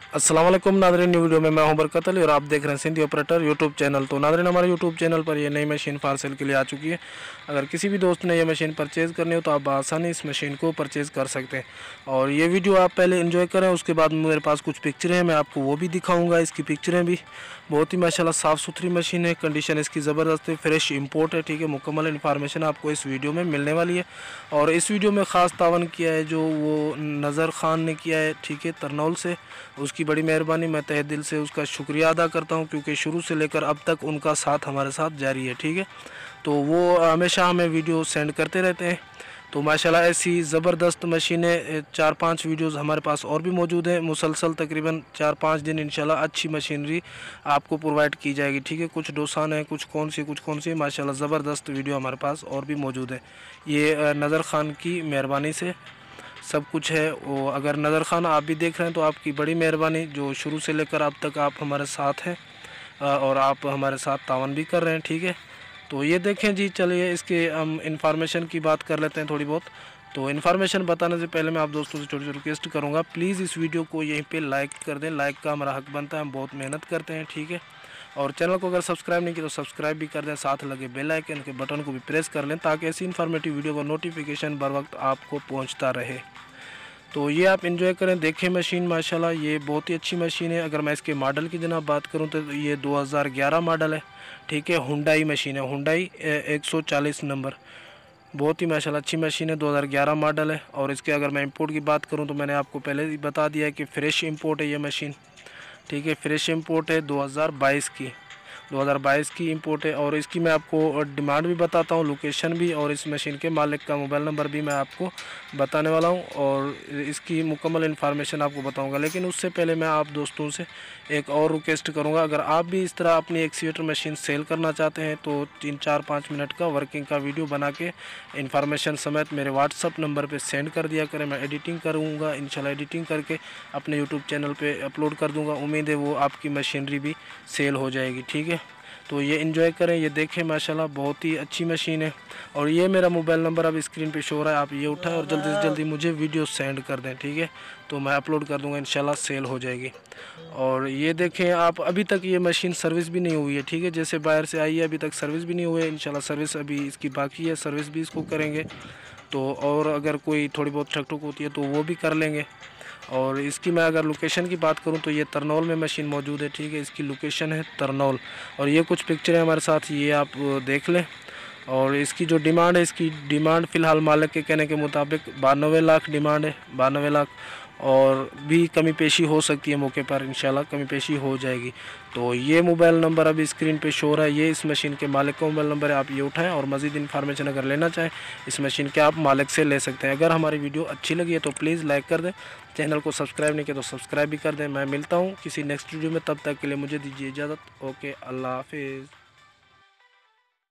अस्सलाम वालेकुम नाज़रीन, न्यू वीडियो में मैं हूं बरकत अली और आप देख रहे हैं सिंधी ऑपरेटर यूट्यूब चैनल। तो नाज़रीन, हमारे यूट्यूब चैनल पर ये नई मशीन फॉर सेल के लिए आ चुकी है। अगर किसी भी दोस्त ने ये मशीन परचेज़ करनी हो तो आप आसानी इस मशीन को परचेज़ कर सकते हैं। और ये वीडियो आप पहले एंजॉय करें, उसके बाद मेरे पास कुछ पिक्चरें हैं, मैं आपको वो भी दिखाऊँगा। इसकी पिक्चरें भी बहुत ही माशाल्लाह साफ़ सुथरी मशीन है, कंडीशन इसकी ज़बरदस्त है, फ्रेश इंपोर्ट है। ठीक है, मुकम्मल इन्फॉर्मेशन आपको इस वीडियो में मिलने वाली है। और इस वीडियो में ख़ास तावन किया है जो वो नज़र ख़ान ने किया है, ठीक है, तरनौल से। उसकी बड़ी मेहरबानी, मैं तहे दिल से उसका शुक्रिया अदा करता हूं, क्योंकि शुरू से लेकर अब तक उनका साथ हमारे साथ जारी है। ठीक है, तो वो हमेशा हमें वीडियो सेंड करते रहते हैं। तो माशाल्लाह ऐसी ज़बरदस्त मशीनें 4-5 वीडियोस हमारे पास और भी मौजूद हैं। मुसलसल तकरीबन 4-5 दिन इंशाल्लाह अच्छी मशीनरी आपको प्रोवाइड की जाएगी। ठीक है, कुछ डोसान है, कुछ कौन सी माशाल्लाह ज़बरदस्त वीडियो हमारे पास और भी मौजूद है। ये नज़र ख़ान की मेहरबानी से सब कुछ है। वो अगर नज़र ख़ान आप भी देख रहे हैं तो आपकी बड़ी मेहरबानी, जो शुरू से लेकर अब तक आप हमारे साथ हैं और आप हमारे साथ तावन भी कर रहे हैं। ठीक है, तो ये देखें जी। चलिए इसके हम इंफॉर्मेशन की बात कर लेते हैं थोड़ी बहुत। तो इन्फॉर्मेशन बताने से पहले मैं आप दोस्तों से छोटी सी रिक्वेस्ट करूँगा, प्लीज़ इस वीडियो को यहीं पे लाइक कर दें। लाइक का हमारा हक बनता है, हम बहुत मेहनत करते हैं। ठीक है, और चैनल को अगर सब्सक्राइब नहीं किया तो सब्सक्राइब भी कर दें, साथ लगे बेल आइकन के बटन को भी प्रेस कर लें, ताकि ऐसी इन्फॉर्मेटिव वीडियो का नोटिफिकेशन बर वक्त आपको पहुँचता रहे। तो ये आप एंजॉय करें, देखें मशीन। माशाल्लाह ये बहुत ही अच्छी मशीन है। अगर मैं इसके मॉडल की जनाब बात करूं तो ये 2011 मॉडल है। ठीक है, हुंडई मशीन है, हुंडई 140 नंबर। बहुत ही माशाल्लाह अच्छी मशीन है, 2011 मॉडल है। और इसके अगर मैं इंपोर्ट की बात करूं तो मैंने आपको पहले ही बता दिया है कि फ़्रेश इंपोर्ट है ये मशीन। ठीक है, फ्रेश इंपोर्ट है, 2022 की इंपोर्ट है। और इसकी मैं आपको डिमांड भी बताता हूँ, लोकेशन भी, और इस मशीन के मालिक का मोबाइल नंबर भी मैं आपको बताने वाला हूँ, और इसकी मुकम्मल इन्फॉर्मेशन आपको बताऊँगा। लेकिन उससे पहले मैं आप दोस्तों से एक और रिक्वेस्ट करूँगा, अगर आप भी इस तरह अपनी एक्सीवेटर मशीन सेल करना चाहते हैं तो 3-4-5 मिनट का वर्किंग का वीडियो बना के इन्फॉर्मेशन समेत मेरे व्हाट्सअप नंबर पर सेंड कर दिया करें। मैं एडिटिंग करूँगा, इंशाल्लाह एडिटिंग करके अपने यूट्यूब चैनल पर अपलोड कर दूँगा। उम्मीद है वो आपकी मशीनरी भी सेल हो जाएगी। ठीक है, तो ये एंजॉय करें, ये देखें माशाल्लाह बहुत ही अच्छी मशीन है। और ये मेरा मोबाइल नंबर अब स्क्रीन पे शो हो रहा है, आप ये उठाएं और जल्दी से जल्दी मुझे वीडियो सेंड कर दें। ठीक है, तो मैं अपलोड कर दूंगा, इंशाल्लाह सेल हो जाएगी। और ये देखें आप, अभी तक ये मशीन सर्विस भी नहीं हुई है। ठीक है, जैसे बाहर से आई है अभी तक सर्विस भी नहीं हुई है। इंशाल्लाह सर्विस अभी इसकी बाकी है, सर्विस भी इसको करेंगे। तो और अगर कोई थोड़ी बहुत ठक ठुक होती है तो वो भी कर लेंगे। और इसकी मैं अगर लोकेशन की बात करूं तो ये तरनौल में मशीन मौजूद है। ठीक है, इसकी लोकेशन है तरनौल। और ये कुछ पिक्चर है हमारे साथ, ये आप देख लें। और इसकी जो डिमांड है, इसकी डिमांड फ़िलहाल मालिक के कहने के मुताबिक 92 लाख डिमांड है, 92 लाख। और भी कमी पेशी हो सकती है मौके पर, इंशाल्लाह कमी पेशी हो जाएगी। तो ये मोबाइल नंबर अभी स्क्रीन पे शो रहा है, ये इस मशीन के मालिक का मोबाइल नंबर है। आप ये उठाएं और मज़ीद इन्फॉर्मेशन अगर लेना चाहें इस मशीन के, आप मालिक से ले सकते हैं। अगर हमारी वीडियो अच्छी लगी है तो प्लीज़ लाइक कर दें, चैनल को सब्सक्राइब नहीं किया तो सब्सक्राइब भी कर दें। मैं मिलता हूँ किसी नेक्स्ट वीडियो में, तब तक के लिए मुझे दीजिए इजाज़त। ओके, अल्लाह हाफिज़।